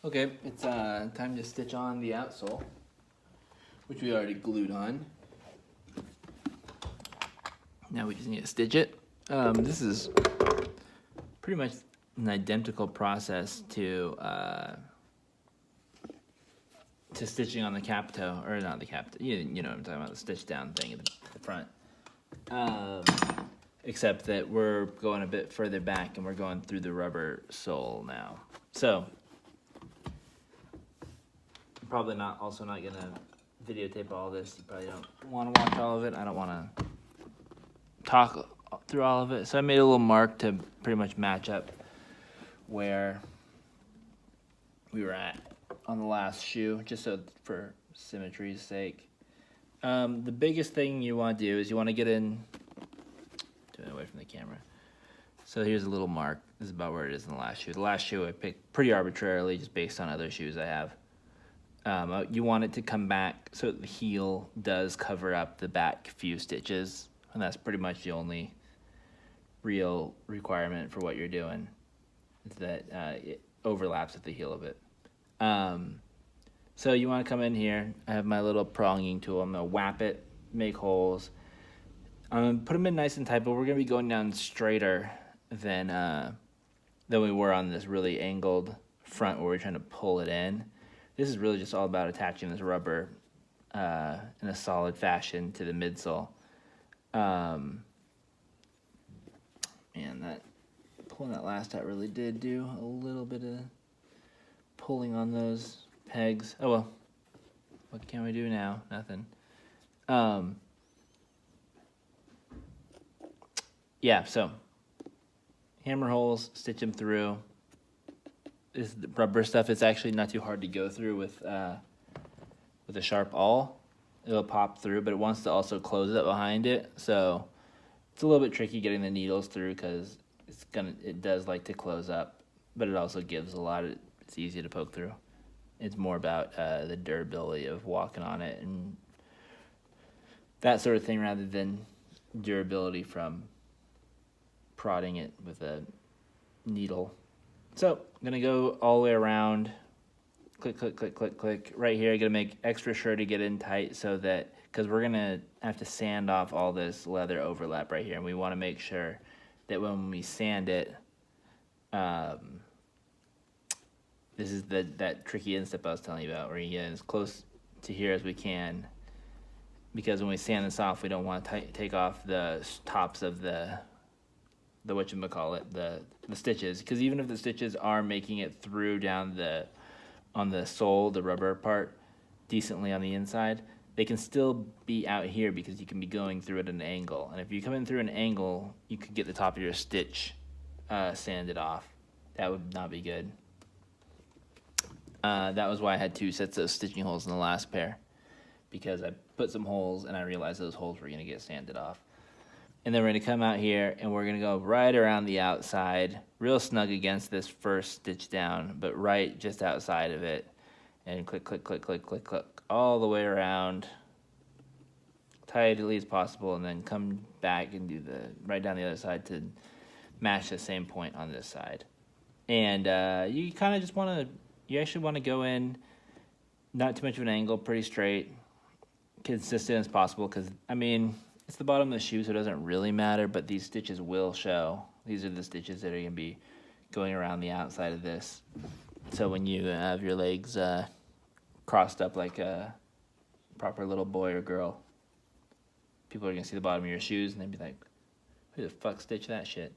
Okay, it's time to stitch on the outsole, which we already glued on. Now we just need to stitch it. This is pretty much an identical process to stitching on the cap toe, or not the cap toe, you know what I'm talking about, the stitch down thing at the front. Except that we're going a bit further back and we're going through the rubber sole now. So, I'm probably not gonna videotape all this. You probably don't want to watch all of it. I don't want to talk through all of it. So I made a little mark to pretty much match up where we were at on the last shoe, just so for symmetry's sake. The biggest thing you want to do is you want to get in, turn away from the camera. So here's a little mark. This is about where it is in the last shoe. The last shoe I picked pretty arbitrarily, just based on other shoes I have. You want it to come back so the heel does cover up the back few stitches, and that's pretty much the only real requirement for what you're doing, is that it overlaps with the heel a bit. So you want to come in here. I have my little pronging tool. I'm going to whap it, make holes. I'm going to put them in nice and tight, but we're going to be going down straighter than we were on this really angled front where we're trying to pull it in. This is really just all about attaching this rubber in a solid fashion to the midsole. And that pulling that last out really did do a little bit of pulling on those pegs. Oh well, what can we do now? Nothing. Yeah, so hammer holes, stitch them through. This rubber stuff is actually not too hard to go through with a sharp awl. It'll pop through, but it wants to also close it behind it, so it's a little bit tricky getting the needles through because it does like to close up, but it also gives a lot. It's easy to poke through. It's more about the durability of walking on it and that sort of thing, rather than durability from prodding it with a needle. So I'm gonna go all the way around, click, click, click, click, click. Right here, I'm gonna make extra sure to get in tight so that, because we're gonna have to sand off all this leather overlap right here, and we wanna make sure that when we sand it, this is that tricky instep I was telling you about, where you get as close to here as we can, because when we sand this off, we don't want to take off the tops of the whatchamacallit, the stitches, because even if the stitches are making it through down on the sole, the rubber part, decently on the inside, they can still be out here because you can be going through at an angle. And if you come in through an angle, you could get the top of your stitch sanded off. That would not be good. That was why I had 2 sets of stitching holes in the last pair, because I put some holes and I realized those holes were going to get sanded off. And then we're going to come out here and we're going to go right around the outside, real snug against this first stitch down, but right just outside of it. And click, click, click, click, click, click, all the way around, tightly as possible, and then come back and do right down the other side to match the same point on this side. And you kind of just you actually want to go in, not too much of an angle, pretty straight, consistent as possible, because, I mean, it's the bottom of the shoe, so it doesn't really matter, but these stitches will show. These are the stitches that are going to be going around the outside of this. So when you have your legs crossed up like a proper little boy or girl, people are going to see the bottom of your shoes, and they'd be like, who the fuck stitched that shit?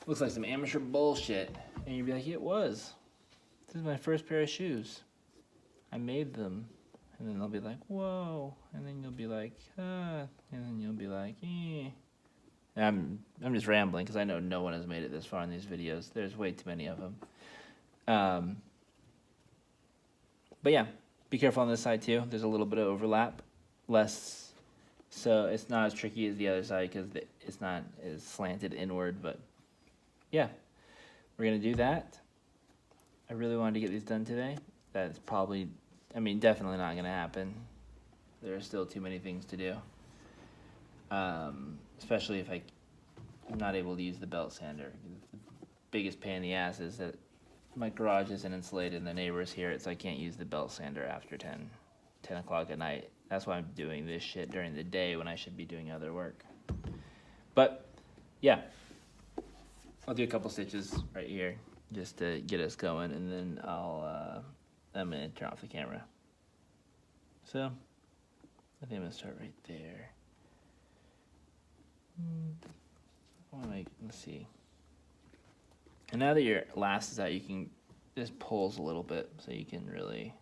Looks like some amateur bullshit. And you'd be like, yeah, it was. This is my first pair of shoes. I made them. And then they'll be like, whoa. And then you'll be like, ah. And then you'll be like, eh. I'm just rambling because I know no one has made it this far in these videos. There's way too many of them. But yeah, be careful on this side too. There's a little bit of overlap. Less, so it's not as tricky as the other side because it's not as slanted inward. But yeah, we're going to do that. I really wanted to get these done today. That's probably, definitely not going to happen. There are still too many things to do. Especially if I'm not able to use the belt sander. The biggest pain in the ass is that my garage isn't insulated and the neighbors hear it, so I can't use the belt sander after 10 o'clock at night. That's why I'm doing this shit during the day when I should be doing other work. But, yeah. I'll do a couple stitches right here just to get us going, and then I'm going to turn off the camera. So, I think I'm going to start right there. Let's see. And now that your last is out, you can just pulls a little bit, so you can really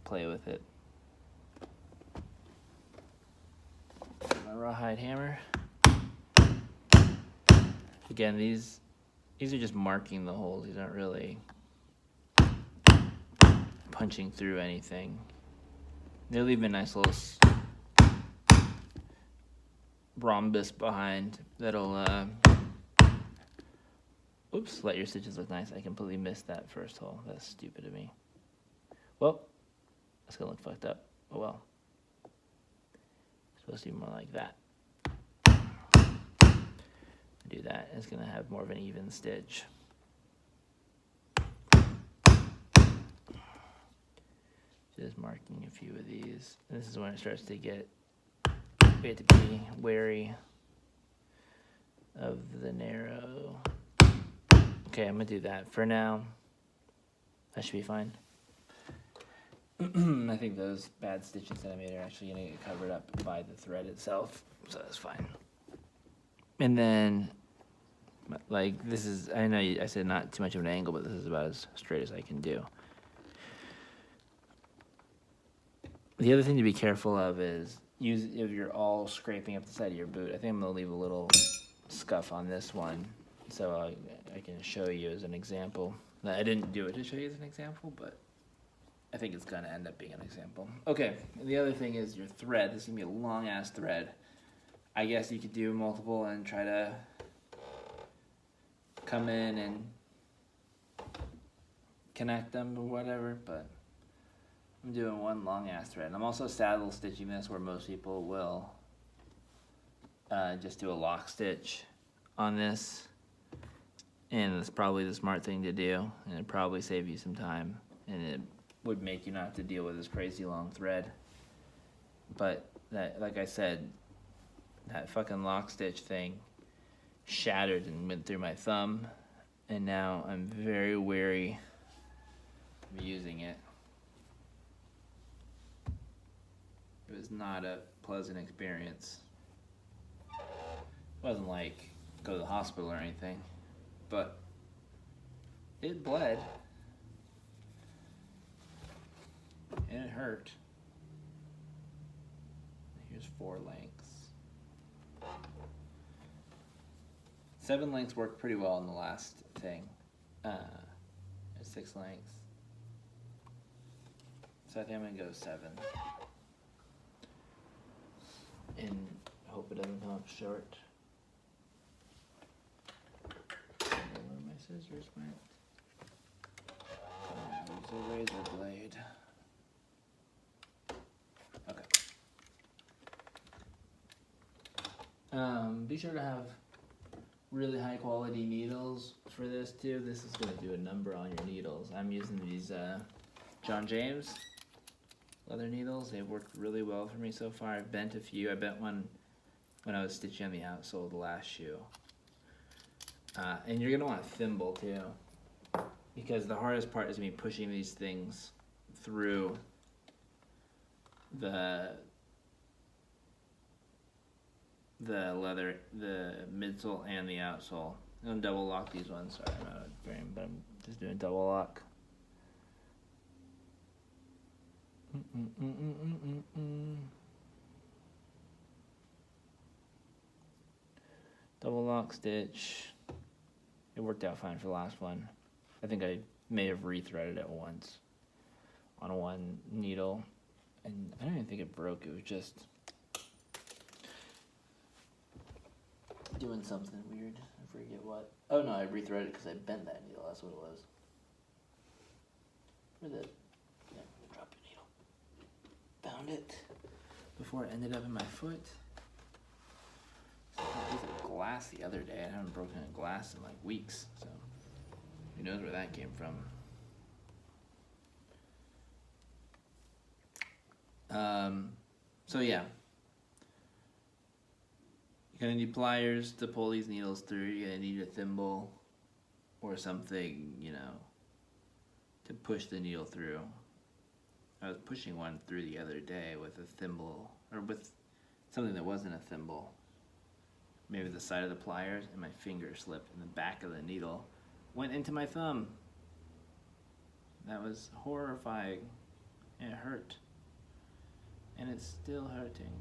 play with it. My rawhide hammer. Again, these are just marking the holes. These aren't really punching through anything. They leave a nice little rhombus behind that'll oops, let your stitches look nice. I completely missed that first hole. That's stupid of me. Well, that's gonna look fucked up. Oh well. It's supposed to be more like that. Do that. It's gonna have more of an even stitch. Just marking a few of these. This is when it starts to get. We have to be wary of the narrow. Okay, I'm gonna do that for now. That should be fine. I think those bad stitches that I made are actually gonna get covered up by the thread itself, so that's fine. And then, like, this is, I know I said not too much of an angle, but this is about as straight as I can do. The other thing to be careful of is if you're all scraping up the side of your boot. I think I'm gonna leave a little scuff on this one so I can show you as an example. I didn't do it to show you as an example, but I think it's gonna end up being an example. Okay, and the other thing is your thread. This is gonna be a long ass thread. I guess you could do multiple and try to come in and connect them or whatever, but I'm doing one long ass thread. And I'm also saddle stitching this where most people will just do a lock stitch on this, and it's probably the smart thing to do, and it'd probably save you some time, and it would make you not have to deal with this crazy long thread. But that, like I said, that fucking lock stitch thing shattered and went through my thumb, and now I'm very wary of using it. It was not a pleasant experience. It wasn't like go to the hospital or anything, but it bled and it hurt. Here's 4 lengths. 7 lengths worked pretty well in the last thing. 6 lengths. So I think I'm gonna go 7. And hope it doesn't come up short. I don't know where my scissors went. Use a razor blade. Okay. Be sure to have really high quality needles for this too. This is going to do a number on your needles. I'm using these John James leather needles. They've worked really well for me so far. I've bent a few. I bent one when I was stitching on the outsole of the last shoe. And you're going to want a thimble too, because the hardest part is me pushing these things through the leather, the midsole and the outsole. I'm gonna double lock these ones. Sorry, I'm out of frame, but I'm just doing double lock. Double lock stitch. It worked out fine for the last one. I think I may have rethreaded it once on one needle, and I don't even think it broke. It was just doing something weird. I forget what. Oh no, I rethreaded it because I bent that needle. That's what it was. Where'd it? Yeah, drop your needle. Found it before it ended up in my foot. So I used a glass the other day. I haven't broken a glass in like weeks. So Who knows where that came from? So yeah, you're gonna need pliers to pull these needles through. You're gonna need a thimble or something, you know, to push the needle through. I was pushing one through the other day with a thimble, or with something that wasn't a thimble. Maybe the side of the pliers, and my finger slipped, and the back of the needle went into my thumb. That was horrifying. It hurt. And it's still hurting.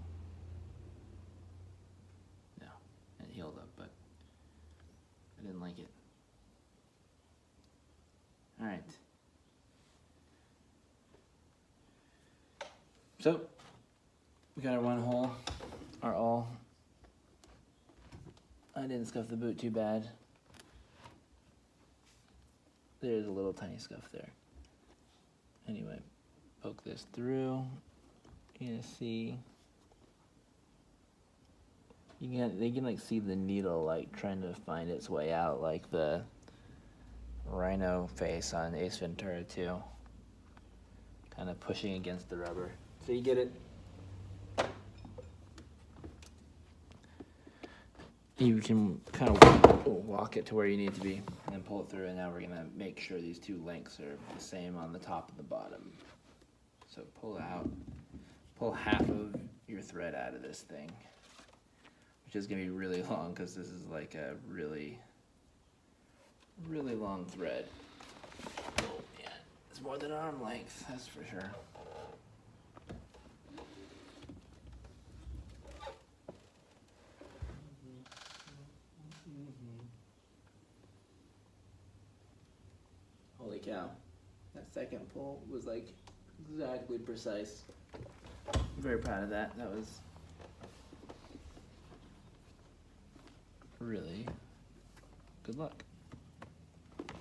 No, it healed up, but I didn't like it. All right. So, we got our one hole, our awl. I didn't scuff the boot too bad. There's a little tiny scuff there. Anyway, poke this through. You're gonna see. They can like see the needle like trying to find its way out, like the rhino face on Ace Ventura 2. Kind of pushing against the rubber. So you get it. You can kind of walk it to where you need to be and then pull it through, and now we're gonna make sure these two lengths are the same on the top and the bottom. So pull out, pull half of your thread out of this thing, which is gonna be really long because this is like a really, really long thread. Oh man, it's more than arm length, that's for sure. Holy cow, that second pull was like exactly precise. I'm very proud of that. That was really good luck.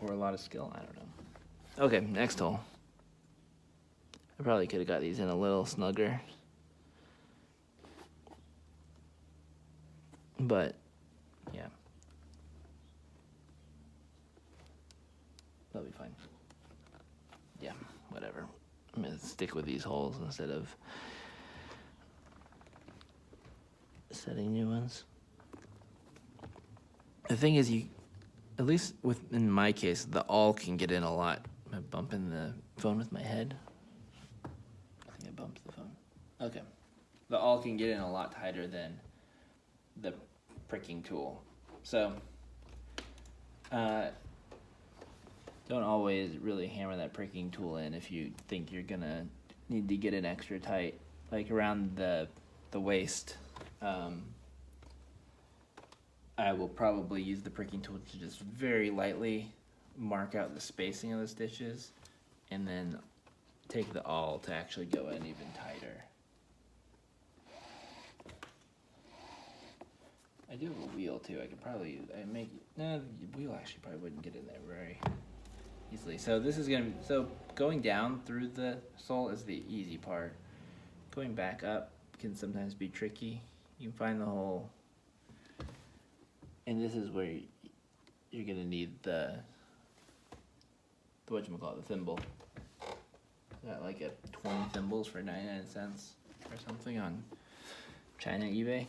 Or a lot of skill, I don't know. Okay, next hole. I probably could have got these in a little snugger. But, yeah. That'll be fine. Yeah, whatever. I'm gonna stick with these holes instead of setting new ones. The thing is, at least in my case, the awl can get in a lot. Am I bumping the phone with my head? I think I bumped the phone. Okay. The awl can get in a lot tighter than the pricking tool. So, don't always really hammer that pricking tool in if you think you're gonna need to get it extra tight, like around the waist. I will probably use the pricking tool to just very lightly mark out the spacing of the stitches, and then take the awl to actually go in even tighter. I do have a wheel too. I could probably use. The wheel actually probably wouldn't get in there very easily. So this is so going down through the sole is the easy part. Going back up can sometimes be tricky. You can find the hole, and this is where you're gonna need the whatchamacallit, the thimble. Got like 20 thimbles for 99 cents or something on China eBay.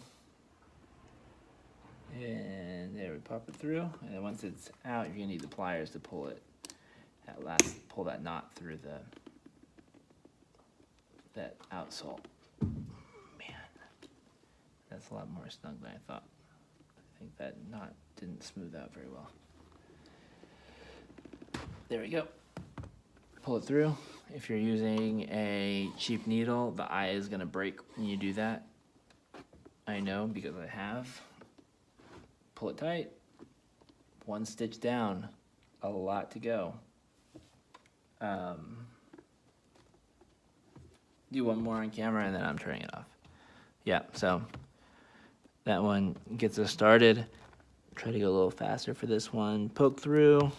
And there, we pop it through, and then once it's out, you're gonna need the pliers to pull it. Pull that knot through that outsole. Man, that's a lot more snug than I thought. I think that knot didn't smooth out very well. There we go. Pull it through. If you're using a cheap needle, the eye is gonna break when you do that. I know because I have. Pull it tight. One stitch down. A lot to go. Do one more on camera and then I'm turning it off. Yeah, so that one gets us started. Try to go a little faster for this one. Poke through,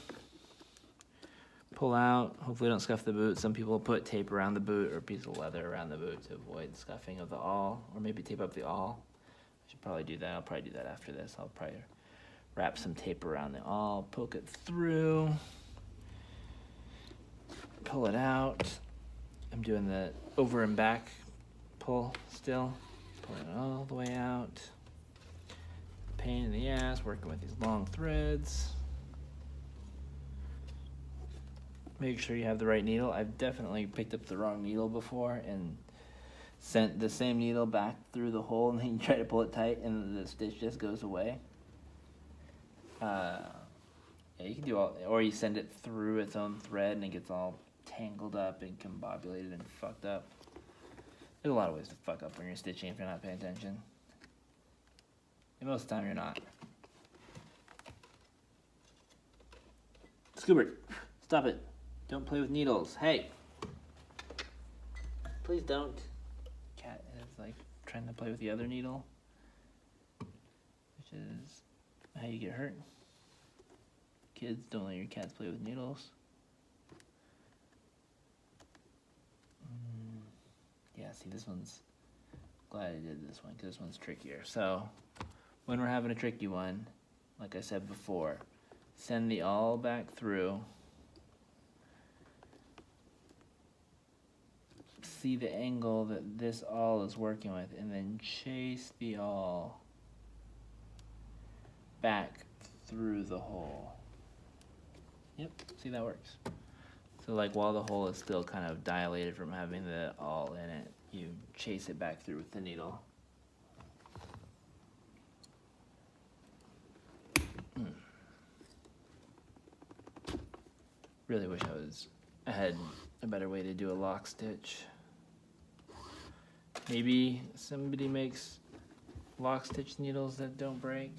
pull out. Hopefully don't scuff the boot. Some people put tape around the boot or a piece of leather around the boot to avoid scuffing of the awl, or maybe tape up the awl. I should probably do that. I'll probably do that after this. I'll probably wrap some tape around the awl, poke it through. pull it out. I'm doing the over and back pull still. Pulling it all the way out. Pain in the ass, working with these long threads. Make sure you have the right needle. I've definitely picked up the wrong needle before and sent the same needle back through the hole, and then you try to pull it tight and the stitch just goes away. Yeah, you can do all, or you send it through its own thread and it gets all tangled up and combobulated and fucked up. There's a lot of ways to fuck up when you're stitching if you're not paying attention. And most of the time you're not. Scoobert, stop it. Don't play with needles. Hey! Please don't. Cat is like trying to play with the other needle, which is how you get hurt. Kids, don't let your cats play with needles. Yeah, see, this one's, glad I did this one because this one's trickier. So when we're having a tricky one, like I said before, send the awl back through. See the angle that this awl is working with, and then chase the awl back through the hole. Yep, see, that works. So like while the hole is still kind of dilated from having the awl in it, you chase it back through with the needle. Really wish I had a better way to do a lock stitch. Maybe somebody makes lock stitch needles that don't break.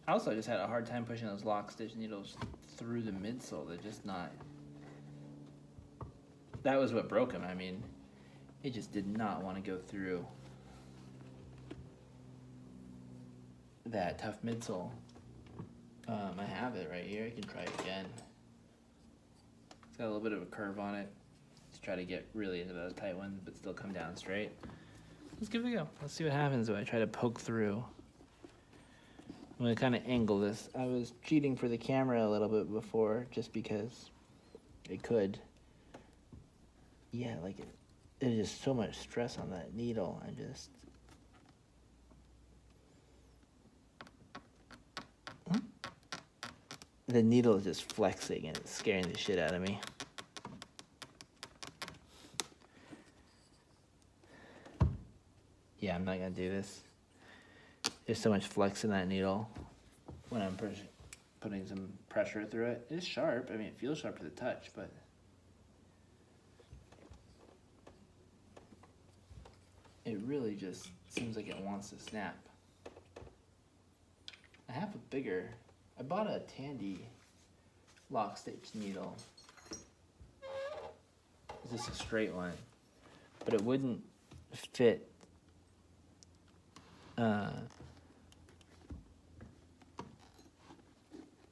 Also, I just had a hard time pushing those lock stitch needles through the midsole. They're just not. That was what broke them. I mean, it just did not want to go through that tough midsole. I have it right here. I can try it again. It's got a little bit of a curve on it. Let's try to get really into those tight ones, but still come down straight. Let's give it a go. Let's see what happens when I try to poke through. I'm going to kind of angle this. I was cheating for the camera a little bit before just because it could. Yeah, like there's just so much stress on that needle. The needle is just flexing and it's scaring the shit out of me. Yeah, I'm not going to do this. There's so much flex in that needle when I'm putting some pressure through it. It's sharp. I mean, it feels sharp to the touch, but it really just seems like it wants to snap. I have a bigger, I bought a Tandy lock stitch needle. This is a straight one, but it wouldn't fit.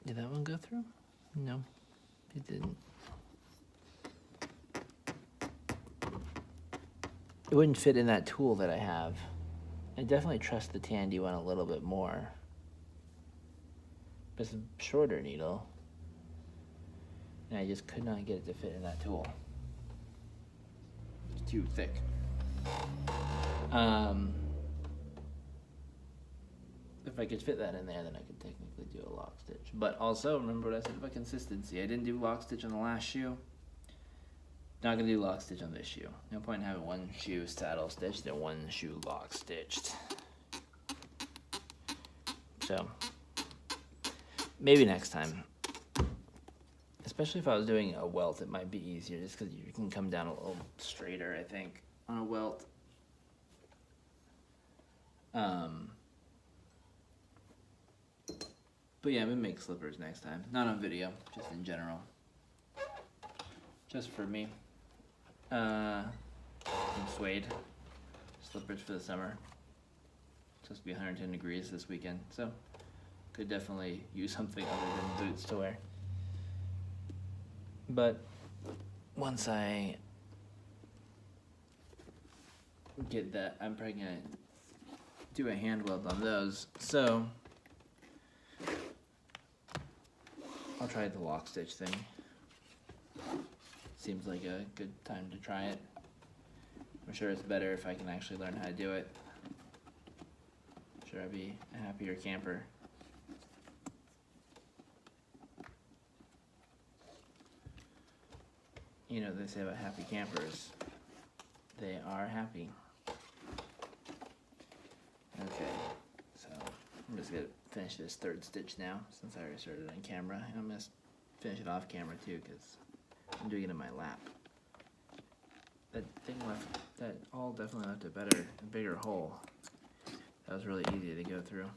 Did that one go through? No, it didn't. It wouldn't fit in that tool that I have. I definitely trust the Tandy one a little bit more. But it's a shorter needle. And I just could not get it to fit in that tool. It's too thick. If I could fit that in there, then I could technically do a lock stitch. But also, remember what I said about consistency. I didn't do lock stitch on the last shoe. Not gonna do lock stitch on this shoe. No point in having one shoe saddle stitched and one shoe lock stitched. So, maybe next time. Especially if I was doing a welt, it might be easier just because you can come down a little straighter, I think, on a welt. But yeah, I'm gonna make slippers next time. Not on video, just in general. Just for me. Some suede slippers for the summer. It's supposed to be 110 degrees this weekend, so could definitely use something other than boots to wear. But once I get that, I'm probably gonna do a hand weld on those. So I'll try the lock stitch thing. Seems like a good time to try it. I'm sure it's better if I can actually learn how to do it. I'm sure I'd be a happier camper. You know what they say about happy campers. They are happy. Okay, so I'm just gonna finish this third stitch now, since I already started on camera. And I'm gonna finish it off camera too, because I'm doing it in my lap. That thing left, that all definitely left a bigger hole. That was really easy to go through.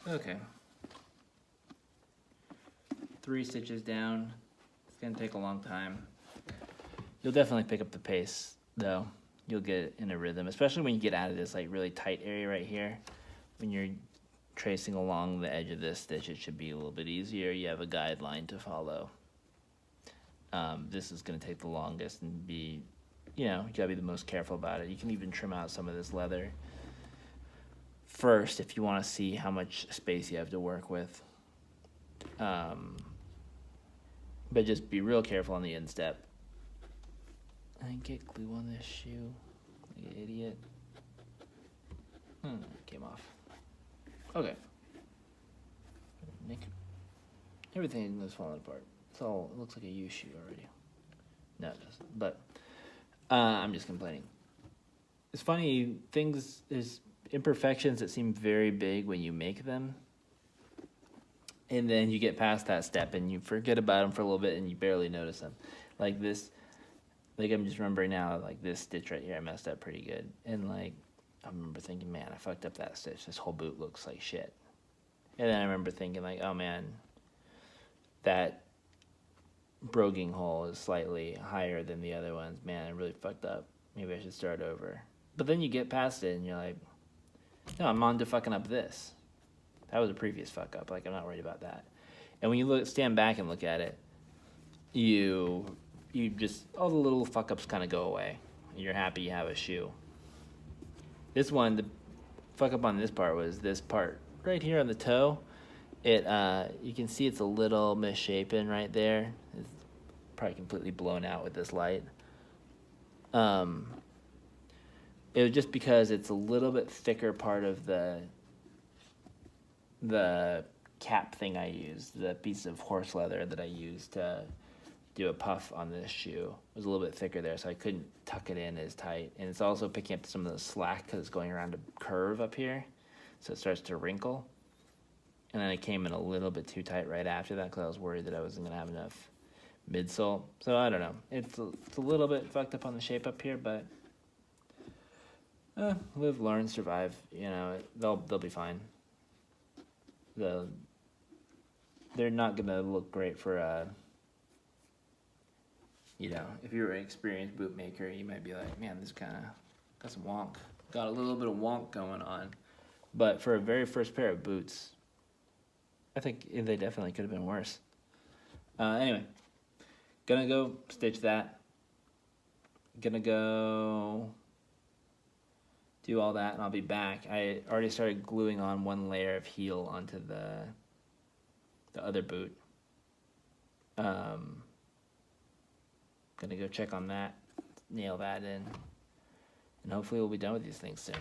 Okay. 3 stitches down. It's gonna take a long time. You'll definitely pick up the pace though. You'll get in a rhythm, especially when you get out of this like really tight area right here. When you're tracing along the edge of this stitch, it should be a little bit easier. You have a guideline to follow. This is gonna take the longest and be, you gotta be the most careful about it. You can even trim out some of this leather first if you wanna see how much space you have to work with. But just be real careful on the instep. I didn't get glue on this shoe, like an idiot. It came off. Okay. Nick, everything is falling apart. It looks like a U shoe already. No, it doesn't. But I'm just complaining. It's funny, there's imperfections that seem very big when you make them. And then you get past that step and you forget about them for a little bit and you barely notice them. Like this, like I'm just remembering now, like this stitch right here, I messed up pretty good. And like, I remember thinking, man, I fucked up that stitch. This whole boot looks like shit. And then I remember thinking like, oh man, that broguing hole is slightly higher than the other ones. Man, I really fucked up. Maybe I should start over. But then you get past it and you're like, no, I'm on to fucking up this. That was a previous fuck up. Like, I'm not worried about that. And when you stand back and look at it, you just, all the little fuck ups kind of go away. You're happy you have a shoe. This one, the fuck up on this part was this part right here on the toe. It, you can see it's a little misshapen right there. It's probably completely blown out with this light. It was just because it's a little bit thicker part of the cap thing I used, the piece of horse leather that I used to do a puff on this shoe was a little bit thicker there, so I couldn't tuck it in as tight. And it's also picking up some of the slack because it's going around a curve up here, so it starts to wrinkle. And then it came in a little bit too tight right after that because I was worried that I wasn't going to have enough midsole. So I don't know. It's a little bit fucked up on the shape up here, but live, learn, survive. They'll be fine. They're not gonna look great for if you're an experienced bootmaker, you might be like, man, this kind of got some wonk, got a little bit of wonk going on. But for a very first pair of boots, I think they definitely could have been worse. Anyway, gonna go stitch that. Gonna go do all that, and I'll be back. I already started gluing on one layer of heel onto the other boot. Gonna go check on that, nail that in, and hopefully we'll be done with these things soon.